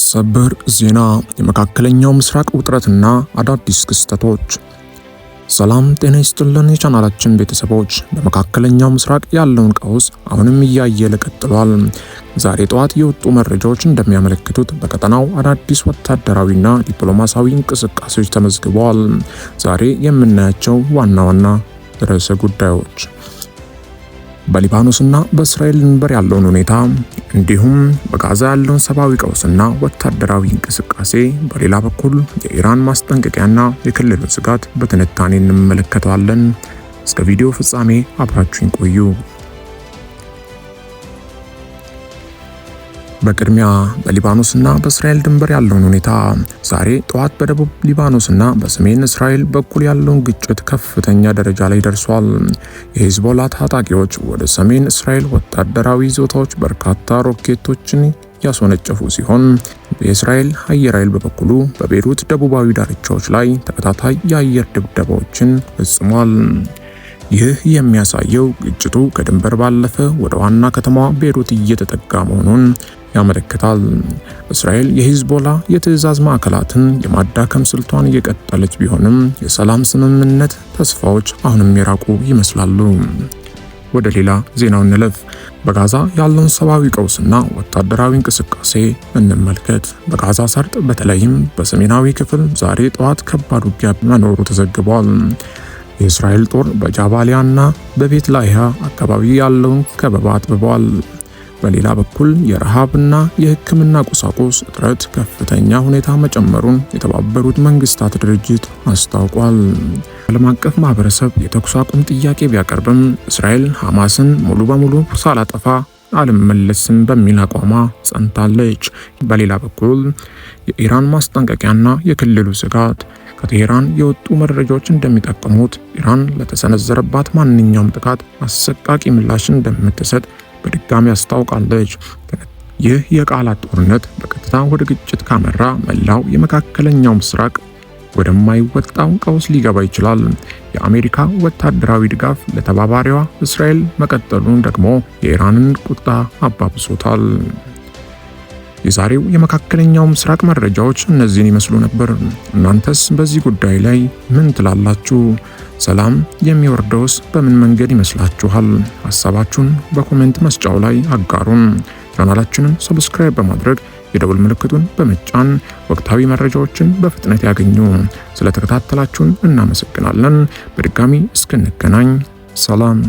ሰበር ዜና የመካከለኛው ምስራቅ ውጥረትና አዳዲስ ክስተቶች። ሰላም ጤና ይስጥልን የቻናላችን ቤተሰቦች፣ በመካከለኛው ምስራቅ ያለውን ቀውስ አሁንም እያየለ ቀጥሏል። ዛሬ ጠዋት የወጡ መረጃዎች እንደሚያመለክቱት በቀጠናው አዳዲስ ወታደራዊና ዲፕሎማሲያዊ እንቅስቃሴዎች ተመዝግበዋል። ዛሬ የምናያቸው ዋና ዋና ርዕሰ ጉዳዮች በሊባኖስና በእስራኤል ድንበር ያለውን ሁኔታ እንዲሁም በጋዛ ያለውን ሰብአዊ ቀውስና ወታደራዊ እንቅስቃሴ፣ በሌላ በኩል የኢራን ማስጠንቀቂያና የክልሉ ስጋት በትንታኔ እንመለከተዋለን። እስከ ቪዲዮ ፍጻሜ አብራችሁን ቆዩ። በቅድሚያ በሊባኖስና በእስራኤል ድንበር ያለውን ሁኔታ። ዛሬ ጠዋት በደቡብ ሊባኖስና በሰሜን እስራኤል በኩል ያለውን ግጭት ከፍተኛ ደረጃ ላይ ደርሷል። የሂዝቦላ ታጣቂዎች ወደ ሰሜን እስራኤል ወታደራዊ ይዞታዎች በርካታ ሮኬቶችን ያስወነጨፉ ሲሆን፣ የእስራኤል አየር ኃይል በበኩሉ በቤይሩት ደቡባዊ ዳርቻዎች ላይ ተከታታይ የአየር ድብደባዎችን ፈጽሟል። ይህ የሚያሳየው ግጭቱ ከድንበር ባለፈ ወደ ዋና ከተማዋ ቤይሩት እየተጠጋ መሆኑን ያመለክታል። እስራኤል የሂዝቦላ የትዕዛዝ ማዕከላትን የማዳከም ስልቷን እየቀጠለች ቢሆንም የሰላም ስምምነት ተስፋዎች አሁንም የራቁ ይመስላሉ። ወደ ሌላ ዜናው እንለፍ። በጋዛ ያለውን ሰብአዊ ቀውስና ወታደራዊ እንቅስቃሴ እንመልከት። በጋዛ ሰርጥ በተለይም በሰሜናዊ ክፍል ዛሬ ጠዋት ከባድ ውጊያ መኖሩ ተዘግቧል። የእስራኤል ጦር በጃባሊያና በቤት ላሂያ አካባቢ ያለውን ከበባ አጥብቧል። በሌላ በኩል የረሃብና የሕክምና ቁሳቁስ እጥረት ከፍተኛ ሁኔታ መጨመሩን የተባበሩት መንግስታት ድርጅት አስታውቋል። ዓለም አቀፍ ማህበረሰብ የተኩስ አቁም ጥያቄ ቢያቀርብም እስራኤል ሐማስን ሙሉ በሙሉ ሳላጠፋ አልመለስም በሚል አቋሟ ጸንታለች። በሌላ በኩል የኢራን ማስጠንቀቂያና የክልሉ ስጋት። ከቴሄራን የወጡ መረጃዎች እንደሚጠቁሙት ኢራን ለተሰነዘረባት ማንኛውም ጥቃት አሰቃቂ ምላሽ እንደምትሰጥ በድጋሚ አስታውቃለች። ይህ የቃላት ጦርነት በቀጥታ ወደ ግጭት ካመራ መላው የመካከለኛው ምስራቅ ወደማይወጣው ቀውስ ሊገባ ይችላል። የአሜሪካ ወታደራዊ ድጋፍ ለተባባሪዋ እስራኤል መቀጠሉን ደግሞ የኢራንን ቁጣ አባብሶታል። የዛሬው የመካከለኛው ምስራቅ መረጃዎች እነዚህን ይመስሉ ነበር። እናንተስ በዚህ ጉዳይ ላይ ምን ትላላችሁ? ሰላም የሚወርደውስ በምን መንገድ ይመስላችኋል? ሐሳባችሁን በኮሜንት መስጫው ላይ አጋሩን። ቻናላችንን ሰብስክራይብ በማድረግ የደወል ምልክቱን በመጫን ወቅታዊ መረጃዎችን በፍጥነት ያገኙ። ስለተከታተላችሁን እናመሰግናለን። በድጋሚ እስክንገናኝ ሰላም።